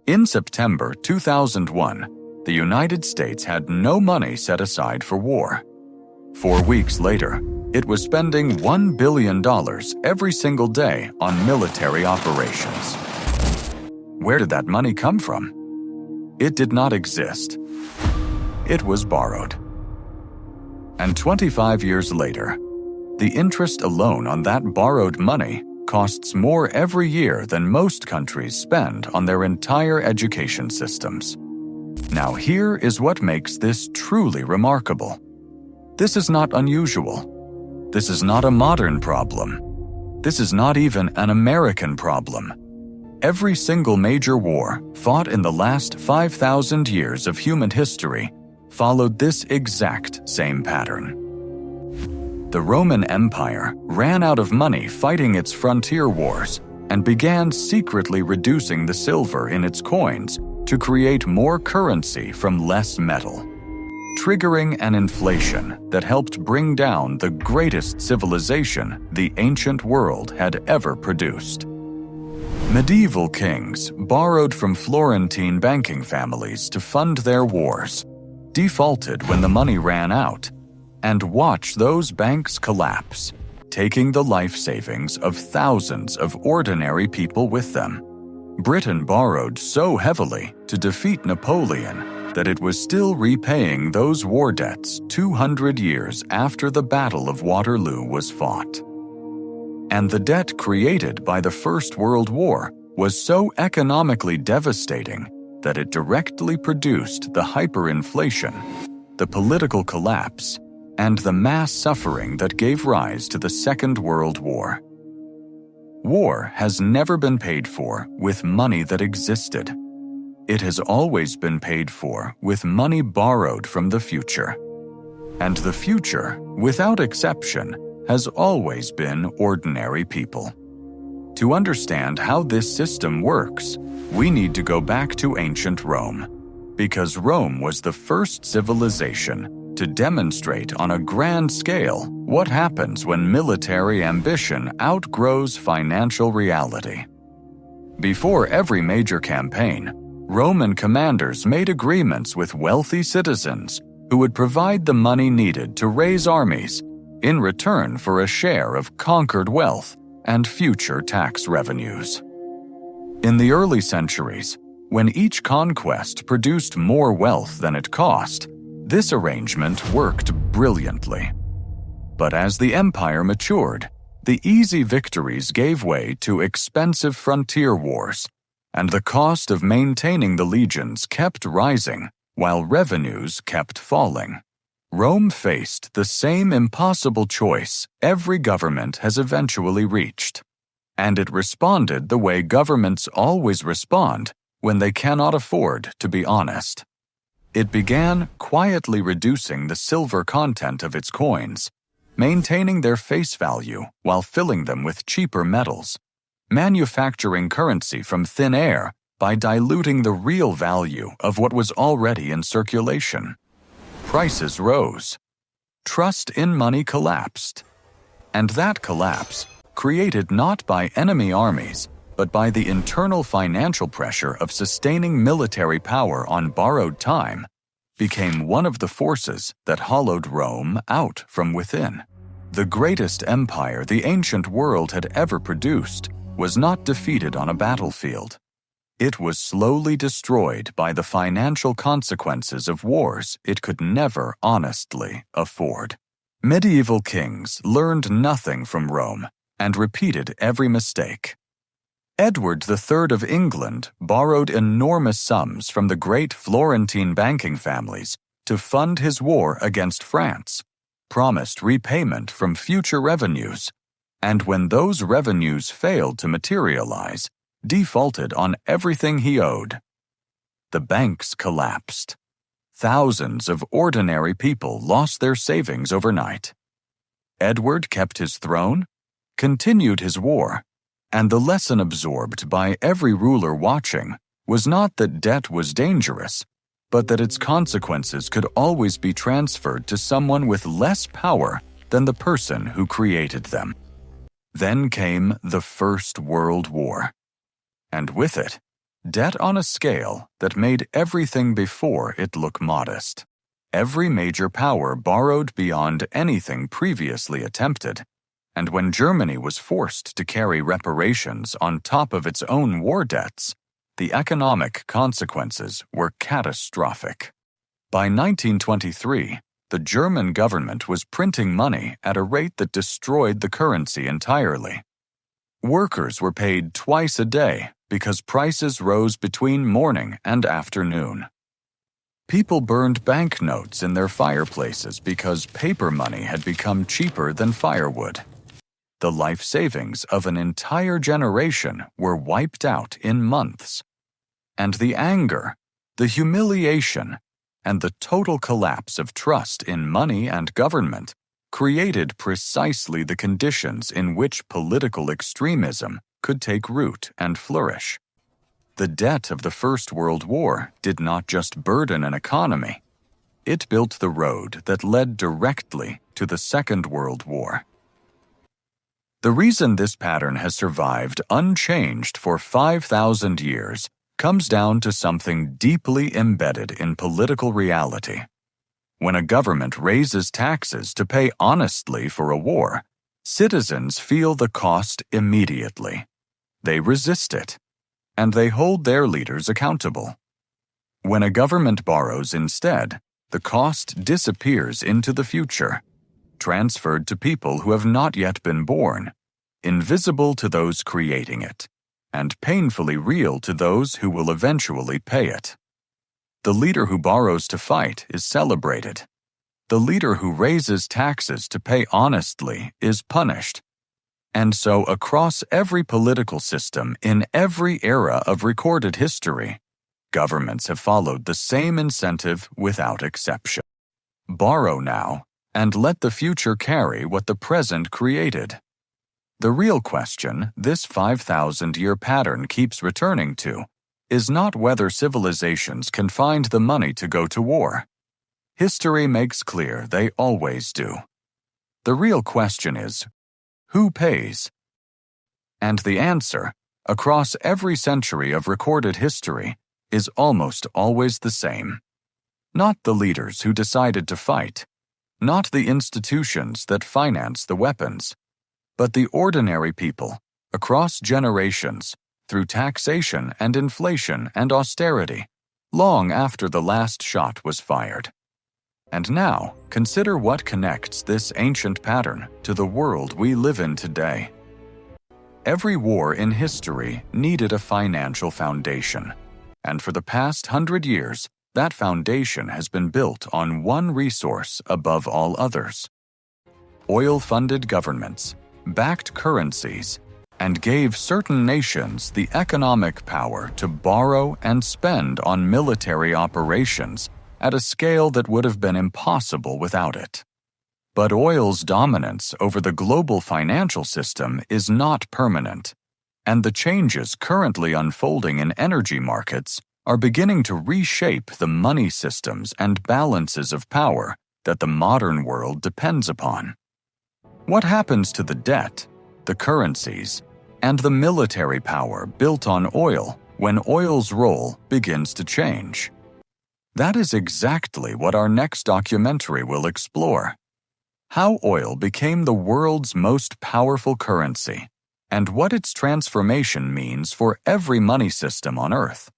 In September 2001, the United States had no money set aside for war. 4 weeks later, it was spending $1 billion every single day on military operations. Where did that money come from? It did not exist. It was borrowed. And 25 years later, the interest alone on that borrowed money costs more every year than most countries spend on their entire education systems. Now here is what makes this truly remarkable. This is not unusual. This is not a modern problem. This is not even an American problem. Every single major war fought in the last 5,000 years of human history followed this exact same pattern. The Roman Empire ran out of money fighting its frontier wars and began secretly reducing the silver in its coins to create more currency from less metal, triggering an inflation that helped bring down the greatest civilization the ancient world had ever produced. Medieval kings borrowed from Florentine banking families to fund their wars, defaulted when the money ran out, and watch those banks collapse, taking the life savings of thousands of ordinary people with them. Britain borrowed so heavily to defeat Napoleon that it was still repaying those war debts 200 years after the Battle of Waterloo was fought. And the debt created by the First World War was so economically devastating that it directly produced the hyperinflation, the political collapse, and the mass suffering that gave rise to the Second World War. War has never been paid for with money that existed. It has always been paid for with money borrowed from the future. And the future, without exception, has always been ordinary people. To understand how this system works, we need to go back to ancient Rome, because Rome was the first civilization to demonstrate on a grand scale what happens when military ambition outgrows financial reality. Before every major campaign, Roman commanders made agreements with wealthy citizens who would provide the money needed to raise armies in return for a share of conquered wealth and future tax revenues. In the early centuries, when each conquest produced more wealth than it cost, this arrangement worked brilliantly. But as the empire matured, the easy victories gave way to expensive frontier wars, and the cost of maintaining the legions kept rising while revenues kept falling. Rome faced the same impossible choice every government has eventually reached, and it responded the way governments always respond when they cannot afford to be honest. It began quietly reducing the silver content of its coins, maintaining their face value while filling them with cheaper metals, manufacturing currency from thin air by diluting the real value of what was already in circulation. Prices rose. Trust in money collapsed. And that collapse, created not by enemy armies, but by the internal financial pressure of sustaining military power on borrowed time, became one of the forces that hollowed Rome out from within. The greatest empire the ancient world had ever produced was not defeated on a battlefield. It was slowly destroyed by the financial consequences of wars it could never honestly afford. Medieval kings learned nothing from Rome and repeated every mistake. Edward III of England borrowed enormous sums from the great Florentine banking families to fund his war against France, promised repayment from future revenues, and when those revenues failed to materialize, defaulted on everything he owed. The banks collapsed. Thousands of ordinary people lost their savings overnight. Edward kept his throne, continued his war, and the lesson absorbed by every ruler watching was not that debt was dangerous, but that its consequences could always be transferred to someone with less power than the person who created them. Then came the First World War, and with it, Debt on a scale that made everything before it look modest. Every major power borrowed beyond anything previously attempted, and when Germany was forced to carry reparations on top of its own war debts, the economic consequences were catastrophic. By 1923, the German government was printing money at a rate that destroyed the currency entirely. Workers were paid twice a day because prices rose between morning and afternoon. People burned banknotes in their fireplaces because paper money had become cheaper than firewood. The life savings of an entire generation were wiped out in months. And the anger, the humiliation, and the total collapse of trust in money and government created precisely the conditions in which political extremism could take root and flourish. The debt of the First World War did not just burden an economy. It built the road that led directly to the Second World War. The reason this pattern has survived unchanged for 5,000 years comes down to something deeply embedded in political reality. When a government raises taxes to pay honestly for a war, citizens feel the cost immediately. They resist it, and they hold their leaders accountable. When a government borrows instead, the cost disappears into the future, transferred to people who have not yet been born, invisible to those creating it, and painfully real to those who will eventually pay it. The leader who borrows to fight is celebrated. The leader who raises taxes to pay honestly is punished. And so across every political system in every era of recorded history, governments have followed the same incentive without exception. Borrow now, and let the future carry what the present created. The real question this 5,000-year pattern keeps returning to is not whether civilizations can find the money to go to war. History makes clear they always do. The real question is, who pays? And the answer, across every century of recorded history, is almost always the same. Not the leaders who decided to fight, not the institutions that finance the weapons, but the ordinary people, across generations, through taxation and inflation and austerity, long after the last shot was fired. And now, consider what connects this ancient pattern to the world we live in today. Every war in history needed a financial foundation, and for the past 100 years, that foundation has been built on one resource above all others. Oil-funded governments backed currencies and gave certain nations the economic power to borrow and spend on military operations at a scale that would have been impossible without it. But oil's dominance over the global financial system is not permanent, and the changes currently unfolding in energy markets are beginning to reshape the money systems and balances of power that the modern world depends upon. What happens to the debt, the currencies, and the military power built on oil when oil's role begins to change? That is exactly what our next documentary will explore. How oil became the world's most powerful currency, and what its transformation means for every money system on Earth.